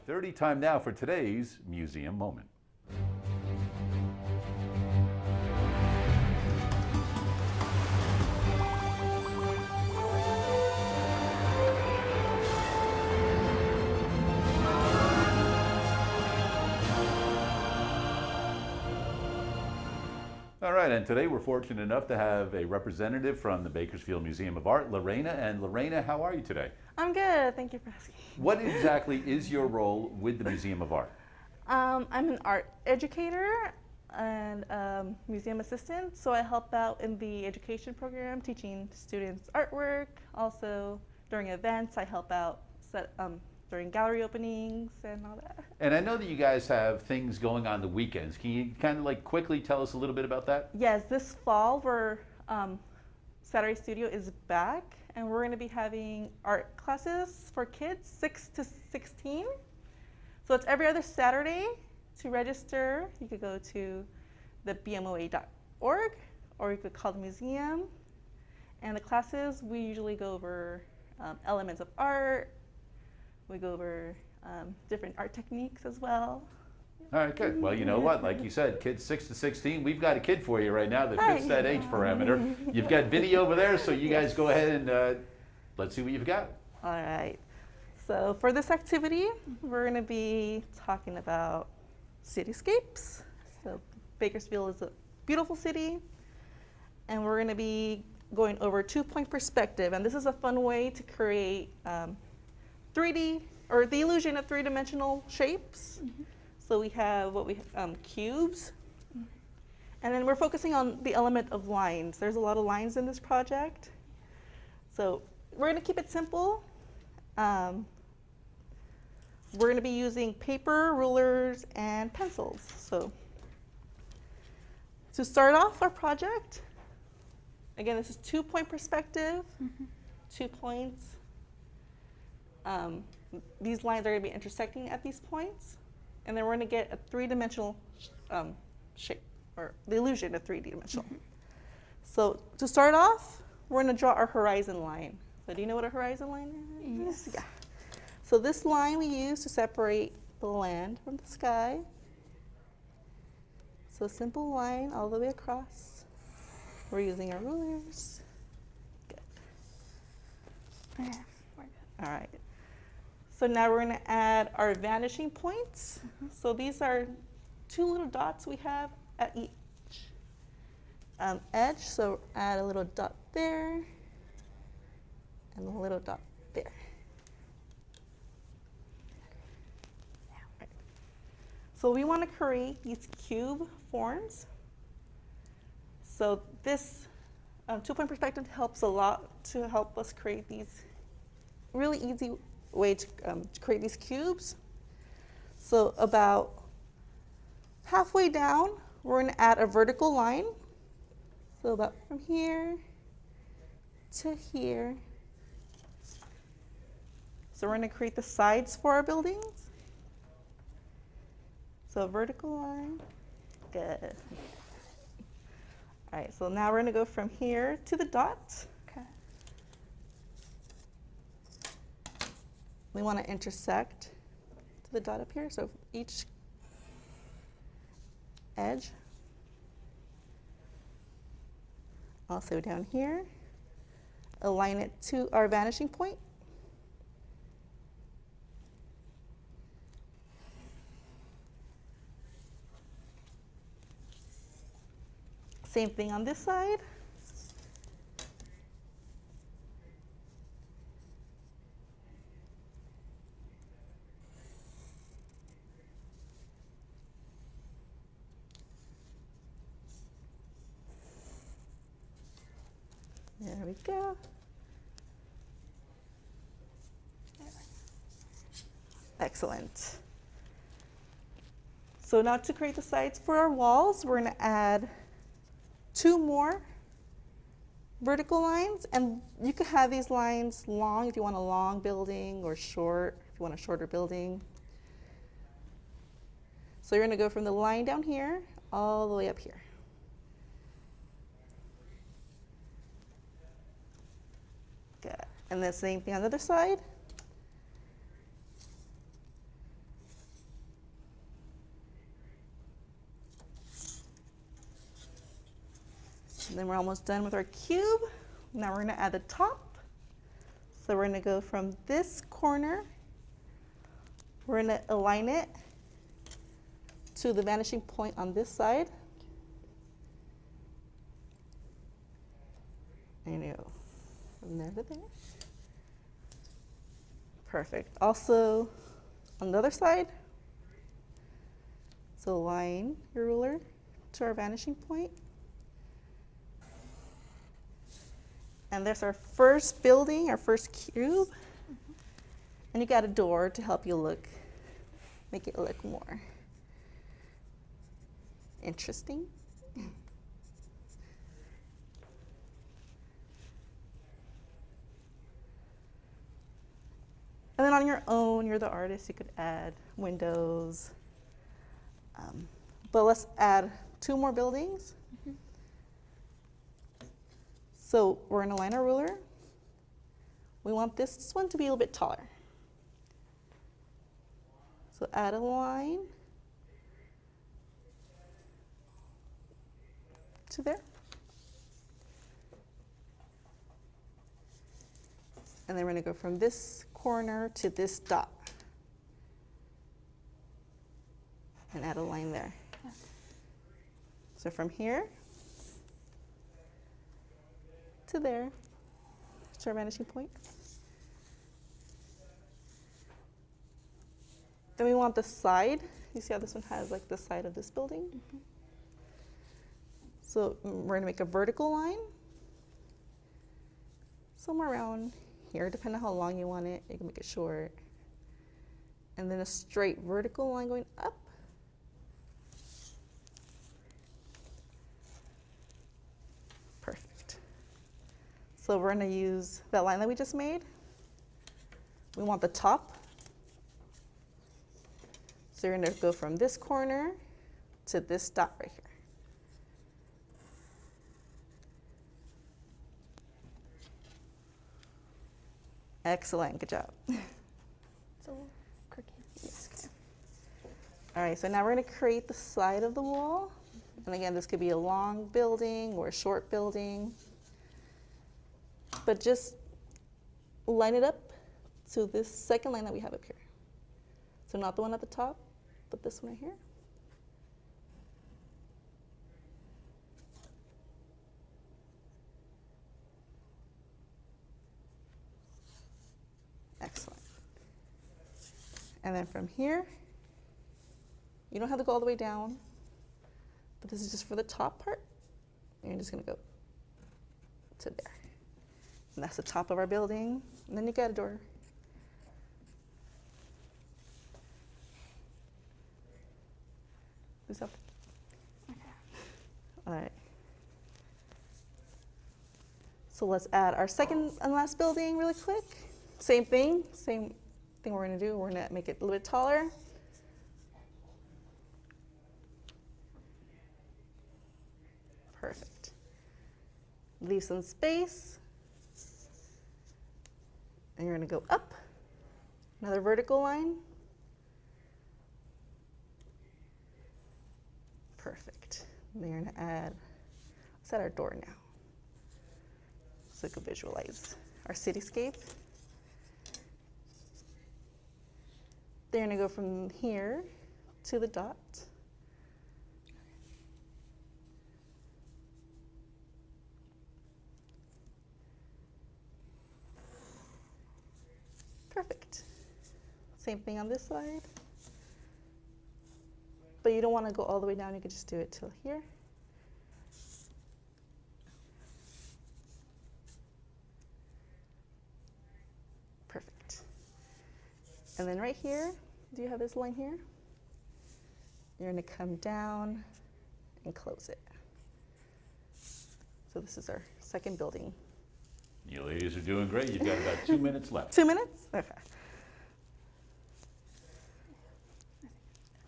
5:30 time now for today's museum moment. All right, and today we're fortunate enough to have a representative from the Bakersfield Museum of Art, Lorraina. And Lorraina, how are you today? I'm good, thank you for asking. What exactly is your role with the Museum of Art? I'm an art educator and museum assistant, so I help out in the education program, teaching students artwork. Also, during events, I help out during gallery openings and all that. And I know that you guys have things going on the weekends. Can you kind of like quickly tell us a little bit about that? Yes, this fall, Saturday Studio is back, and we're going to be having art classes for kids 6 to 16. So it's every other Saturday. To register, you could go to the BMoA.org, or you could call the museum. And the classes, we usually go over elements of art. We go over different art techniques as well. All right, good. Well, you know what? Like you said, kids 6 to 16, we've got a kid for you right now that fits that age parameter. You've got video over there, so you guys go ahead and let's see what you've got. All right. So for this activity, we're going to be talking about cityscapes. So Bakersfield is a beautiful city, and we're going to be going over two-point perspective. And this is a fun way to create 3D, or the illusion of three-dimensional shapes. Mm-hmm. So we have cubes, and then we're focusing on the element of lines. There's a lot of lines in this project. So we're going to keep it simple. We're going to be using paper, rulers, and pencils. So to start off our project, again, this is two-point perspective, 2 points. These lines are going to be intersecting at these points, and then we're going to get a three-dimensional shape, or the illusion of three-dimensional. So to start off, we're going to draw our horizon line. So do you know what a horizon line is? Yes. Yeah. So this line we use to separate the land from the sky. So a simple line all the way across. We're using our rulers. Good. Yeah, we're good. All right. So now we're going to add our vanishing points. So these are 2 little dots we have at each edge. So add a little dot there and a little dot there. Right. So we want to create these cube forms. So this two-point perspective helps a lot to help us create these really easy way to create these cubes. So about halfway down, we're going to add a vertical line. So about from here to here. So we're going to create the sides for our buildings. So a vertical line. Good. All right, so now we're going to go from here to the dot. Okay. We want to intersect to the dot up here. So each edge. Also down here. Align it to our vanishing point. Same thing on this side. There we go. Excellent. So now to create the sides for our walls, we're going to add 2 more vertical lines, and you could have these lines long if you want a long building, or short if you want a shorter building. So you're going to go from the line down here all the way up here. Good. And the same thing on the other side. And then we're almost done with our cube. Now we're gonna add the top. So we're gonna go from this corner, we're gonna align it to the vanishing point on this side. And you go from there to there. Perfect. Also, on the other side, so align your ruler to our vanishing point. And there's our first building, our first cube. And you got a door to help you look, make it look more interesting. And then on your own, you're the artist, you could add windows. But let's add 2 more buildings. So we're gonna line our ruler. We want this one to be a little bit taller. So add a line to there. And then we're gonna go from this corner to this dot. And add a line there. So from here to there, to our vanishing point. Then we want the side. You see how this one has like the side of this building? So we're gonna make a vertical line. Somewhere around here, depending on how long you want it. You can make it short. And then a straight vertical line going up. Perfect. So we're gonna use that line that we just made. We want the top. So you're gonna go from this corner to this dot right here. Excellent, good job. It's a little crooked. Yes. All right, so now we're gonna create the side of the wall. And again, this could be a long building or a short building. But just line it up to this second line that we have up here. So not the one at the top, but this one right here. Excellent. And then from here, you don't have to go all the way down, but this is just for the top part. And you're just gonna go to there. And that's the top of our building. And then you got a door. Who's up? Okay. All right. So let's add our second and last building really quick. Same thing we're gonna do. We're gonna make it a little bit taller. Perfect. Leave some space. And you're gonna go up, another vertical line. Perfect. And then you're gonna add, let's add our door now. So you can visualize our cityscape. Then you're gonna go from here to the dot. Perfect. Same thing on this side. But you don't want to go all the way down, you can just do it till here. Perfect. And then right here, do you have this line here? You're going to come down and close it. So this is our second building. You ladies are doing great. You've got about 2 minutes left. 2 minutes? Okay.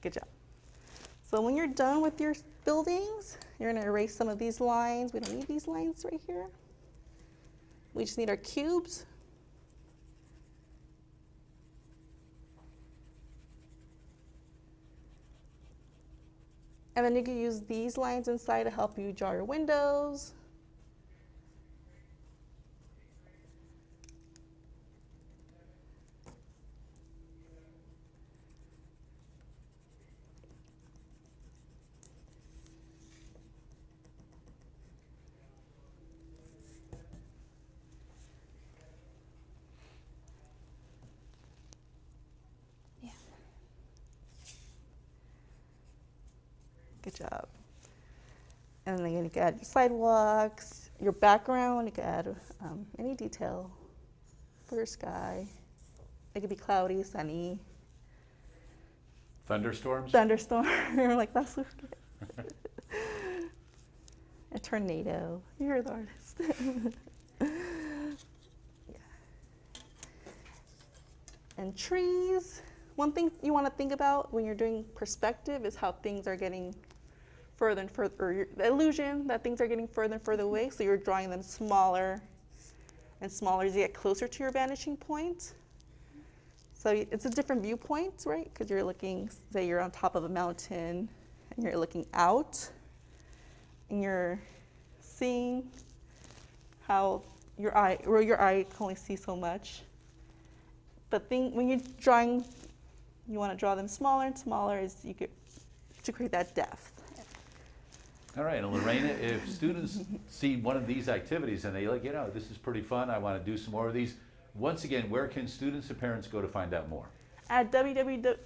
Good job. So when you're done with your buildings, you're going to erase some of these lines. We don't need these lines right here. We just need our cubes. And then you can use these lines inside to help you draw your windows, job. And then you can add your sidewalks, your background, you can add any detail for your sky. It could be cloudy, sunny, Thunderstorms? thunderstorm, like that's a tornado. You're the artist. And trees. One thing you want to think about when you're doing perspective is how things are getting further and further, or the illusion that things are getting further and further away. So you're drawing them smaller and smaller as you get closer to your vanishing point. So it's a different viewpoint, right? Because you're looking, say you're on top of a mountain and you're looking out and you're seeing how your eye can only see so much. The thing, when you're drawing, you want to draw them smaller and smaller as you get to create that depth. All right, and Lorraina, if students see one of these activities and they like, this is pretty fun, I want to do some more of these, once again, where can students and parents go to find out more? At www.bmoa.org.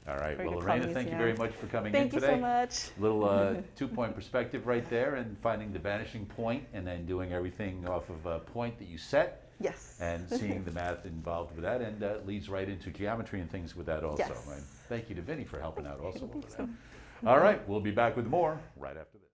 All right, For well, your Lorraina, Museum. thank you very much for coming in Thank you today. so much. Little 2-point perspective right there, and finding the vanishing point, and then doing everything off of a point that you set, Yes. and seeing the math involved with that, and leads right into geometry and things with that also. Yes. Right? Thank you to Vinny for helping out also. Thank with you. that. All right, we'll be back with more right after this.